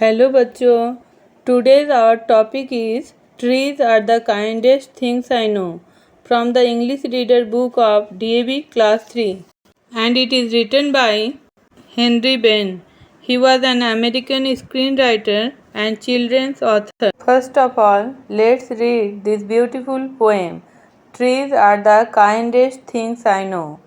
Hello बच्चों, today's our topic is trees are the kindest things I know from the English reader book of DAV class 3 and it is written by Henry Benn. He was an American screenwriter and children's author. First of all, let's read this beautiful poem. Trees are the kindest things I know.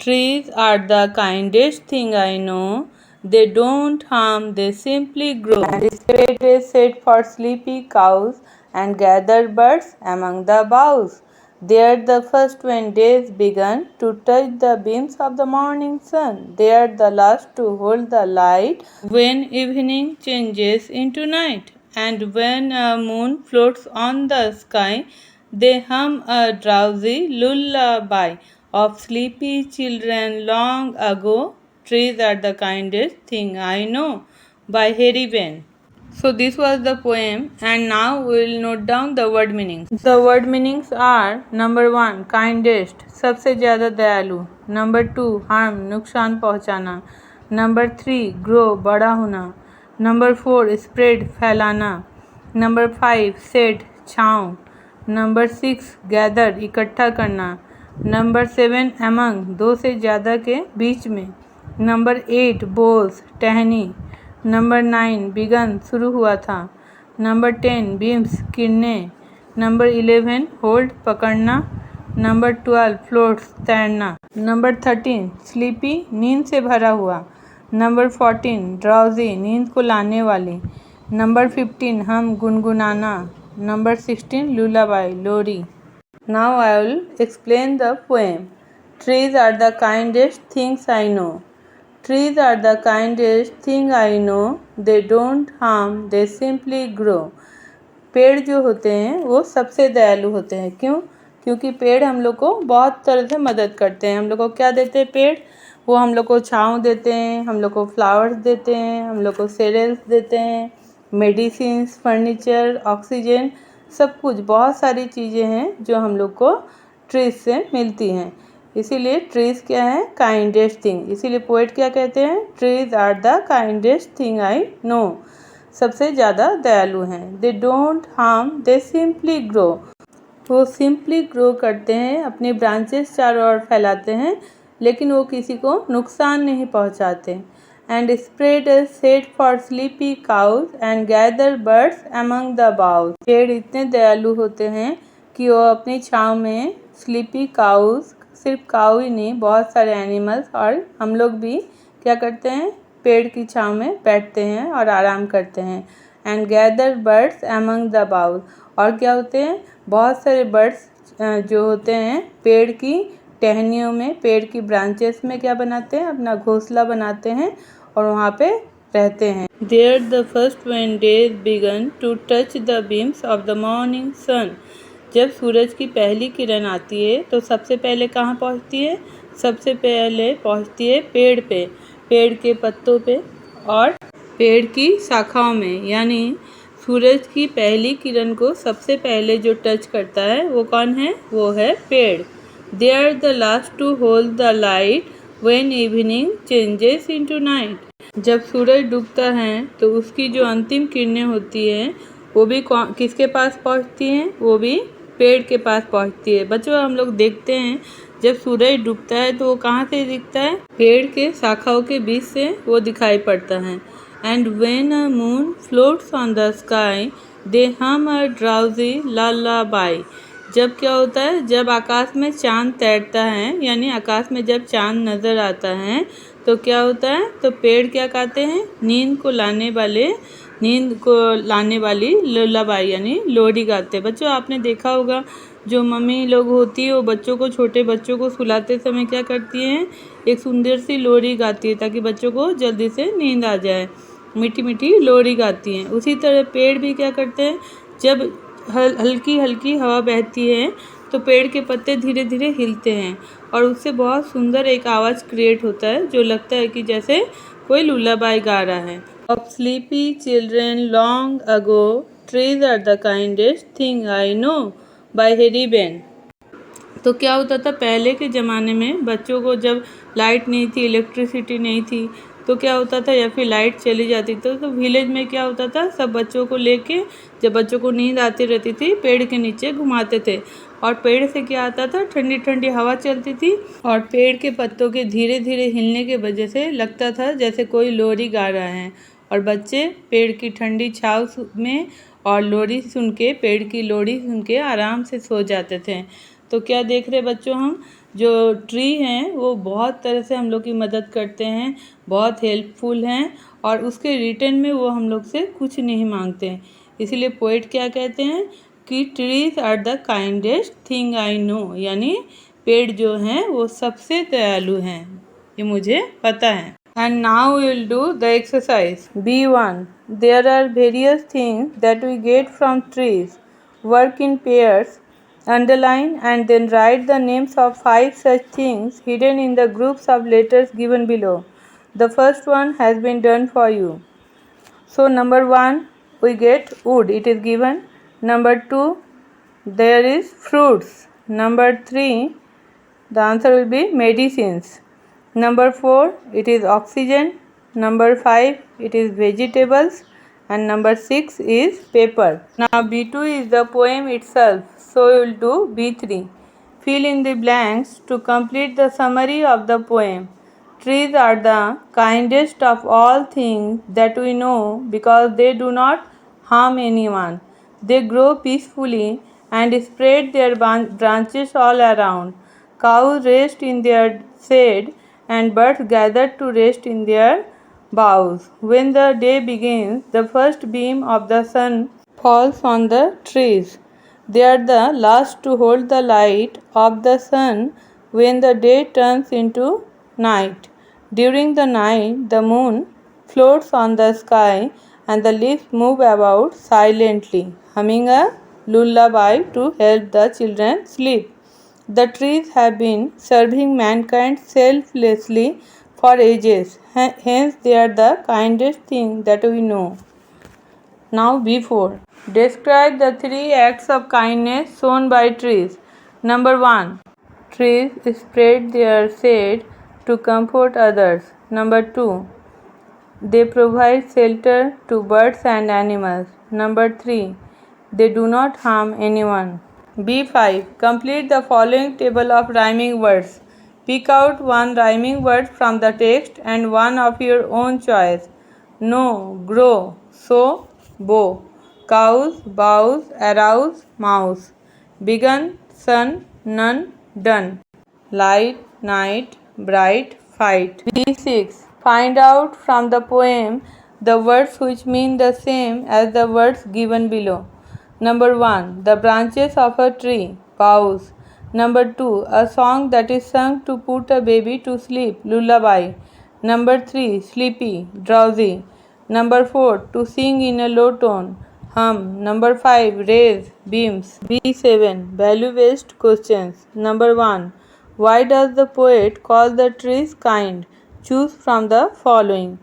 Trees are the kindest thing I know. They don't harm, they simply grow. And spread a shade for sleepy cows and gather birds among the boughs. They are the first when days begun to touch the beams of the morning sun. They are the last to hold the light when evening changes into night. And when a moon floats on the sky, they hum a drowsy lullaby of sleepy children long ago. Trees are the kindest thing I know by Harry Benn. So this was the poem and now we will note down the word meanings. The word meanings are number 1 kindest सबसे ज़्यादा दयालु, number 2 harm नुकसान पहुँचाना, number 3 grow बड़ा होना, number 4 spread फैलाना, number 5 shade छाँव, number 6 gather इकट्ठा करना, नंबर 7 among दो से ज़्यादा के बीच में, नंबर 8 बोस टहनी, नंबर 9 बिगन शुरू हुआ था, नंबर 10 बीम्स किरणें, नंबर 11 होल्ड पकड़ना, नंबर 12 फ्लोट्स तैरना, नंबर 13 स्लीपी नींद से भरा हुआ, नंबर 14 ड्राउजी नींद को लाने वाली, नंबर 15 हम गुनगुनाना, नंबर 16 लुलाबाई लोरी. Now I will explain the poem. Trees are the kindest things I know. Trees are the kindest thing I know. They don't harm, they simply grow. पेड़ जो होते हैं वो सबसे दयालु होते हैं. क्यों? क्योंकि पेड़ हम लोग को बहुत तरह से मदद करते हैं. हम लोग को क्या देते हैं पेड़? वो हम लोग को छाँव देते हैं, हम लोग को फ्लावर्स देते हैं, हम लोग को सीरियल्स देते हैं, मेडिसिन्स, फर्नीचर, ऑक्सीजन, सब कुछ बहुत सारी चीज़ें हैं जो हम लोग को ट्रीज से मिलती हैं. इसीलिए ट्रीज क्या है? Kindest thing. इसीलिए पोएट क्या कहते हैं? Trees are the kindest thing I know. सबसे ज़्यादा दयालु हैं. They don't harm, they simply grow. वो सिंपली ग्रो करते हैं, अपनी ब्रांचेस चारों ओर फैलाते हैं, लेकिन वो किसी को नुकसान नहीं पहुंचाते. And spread a shade for sleepy cows and gather birds among the boughs. पेड़ इतने दयालु होते हैं कि वो अपनी छाँव में स्लीपी काउस, सिर्फ काऊ ही नहीं बहुत सारे एनिमल्स और हम लोग भी क्या करते हैं? पेड़ की छाँव में बैठते हैं और आराम करते हैं. And gather birds among the boughs. और क्या होते हैं? बहुत सारे बर्ड्स जो होते हैं पेड़ की टहनियों में, पेड़ की ब्रांचेस में क्या बनाते हैं? अपना घोंसला बनाते हैं और वहाँ पे रहते हैं. There the first when days begun to touch the beams of the morning sun. जब सूरज की पहली किरण आती है तो सबसे पहले कहाँ पहुँचती है? सबसे पहले पहुँचती है पेड़ पे, पेड़ के पत्तों पे और पेड़ की शाखाओं में. यानी सूरज की पहली किरण को सबसे पहले जो टच करता है वो कौन है? वो है पेड़. They are the last to hold the light when evening changes into night. जब सूरज डूबता है तो उसकी जो अंतिम किरणें होती हैं वो भी किसके पास पहुंचती हैं? वो भी पेड़ के पास पहुंचती है. बच्चों हम लोग देखते हैं जब सूरज डूबता है तो वो कहाँ से दिखता है? पेड़ के शाखाओं के बीच से वो दिखाई पड़ता है. And when a moon floats on the sky, they hum a drowsy lullaby. जब क्या होता है? जब आकाश में चांद तैरता है, यानी आकाश में जब चांद नज़र आता है तो क्या होता है? तो पेड़ क्या गाते हैं? नींद को लाने वाली लुलाबाई यानी लोरी गाते हैं. बच्चों आपने देखा होगा जो मम्मी लोग होती है वो बच्चों को, छोटे बच्चों को सुलाते समय क्या करती हैं? एक सुंदर सी लोरी गाती है ताकि बच्चों को जल्दी से नींद आ जाए. मीठी मीठी लोरी गाती हैं. उसी तरह पेड़ भी क्या करते हैं? जब हल्की हल्की हवा बहती है तो पेड़ के पत्ते धीरे धीरे हिलते हैं और उससे बहुत सुंदर एक आवाज़ क्रिएट होता है जो लगता है कि जैसे कोई लुलाबाई गा रहा है. Of sleepy children long ago, trees are the kindest thing I know by Harry Benn. तो क्या होता था? पहले के ज़माने में बच्चों को जब लाइट नहीं थी, इलेक्ट्रिसिटी नहीं थी, तो क्या होता था, या फिर लाइट चली जाती थी तो विलेज में क्या होता था, सब बच्चों को लेके, जब बच्चों को नींद आती रहती थी, पेड़ के नीचे घुमाते थे। और पेड़ से क्या आता था, ठंडी ठंडी हवा चलती थी और पेड़ के पत्तों के धीरे धीरे हिलने की वजह से लगता था जैसे कोई लोरी गा रहा है। और बच्चे पेड़ की ठंडी छाँव में और लोरी सुन के, पेड़ की लोरी सुन के आराम से सो जाते थे। तो क्या देख रहे बच्चों, हम जो ट्री हैं वो बहुत तरह से हम लोग की मदद करते हैं, बहुत हेल्पफुल हैं, और उसके रिटर्न में वो हम लोग से कुछ नहीं मांगते हैं। इसीलिए पोएट क्या कहते हैं कि trees are the kindest thing I know, यानी पेड़ जो हैं वो सबसे दयालु हैं, ये मुझे पता है। And now we will do the exercise. B1. There are various things that we get from trees. Work in pairs. Underline and then write the names of 5 such things hidden in the groups of letters given below. The first one has been done for you. So number 1, we get wood. It is given. Number 2, there is fruits. Number 3, the answer will be medicines. Number 4, it is oxygen. Number 5, it is vegetables. And number 6 is paper. Now B2 is the poem itself. So we will do B3. Fill in the blanks to complete the summary of the poem. Trees are the kindest of all things that we know because they do not harm anyone. They grow peacefully and spread their branches all around. Cows rest in their shade and birds gather to rest in their boughs. When the day begins, the first beam of the sun falls on the trees. They are the last to hold the light of the sun when the day turns into night. During the night, the moon floats on the sky and the leaves move about silently, humming a lullaby to help the children sleep. The trees have been serving mankind selflessly for ages, hence they are the kindest thing that we know. Now B4. Describe the 3 acts of kindness shown by trees. Number 1. Trees spread their shade to comfort others. Number 2. They provide shelter to birds and animals. Number 3. They do not harm anyone. B5. Complete the following table of rhyming words. Pick out one rhyming word from the text and one of your own choice. Know, grow, sow, bow. Cows, bows, arouse, mouse. Begun, sun, none, done. Light, night, bright, fight. B6. Find out from the poem the words which mean the same as the words given below. Number 1. The branches of a tree, boughs. Number 2. A song that is sung to put a baby to sleep, lullaby. Number 3. Sleepy, drowsy. Number 4. To sing in a low tone, hum. Number 5. Rays, beams. B7. Value-based questions. Number 1. Why does the poet call the trees kind? Choose from the following.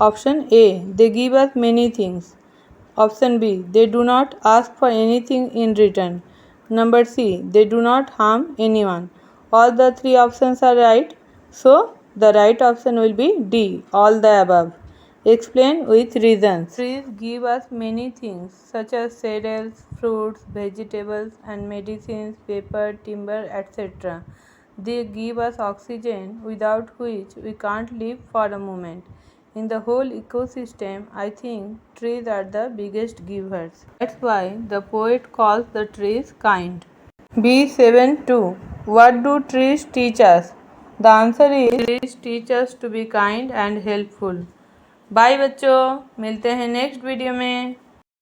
Option A. They give us many things. Option B. They do not ask for anything in return. Number C. They do not harm anyone. All the 3 options are right. So, the right option will be D. All the above. Explain with reasons. Trees give us many things such as cereals, fruits, vegetables and medicines, paper, timber, etc. They give us oxygen without which we can't live for a moment. In the whole ecosystem, I think trees are the biggest givers. That's why the poet calls the trees kind. B7-2. What do trees teach us? The answer is trees teach us to be kind and helpful. Bye बच्चों, मिलते हैं next video में।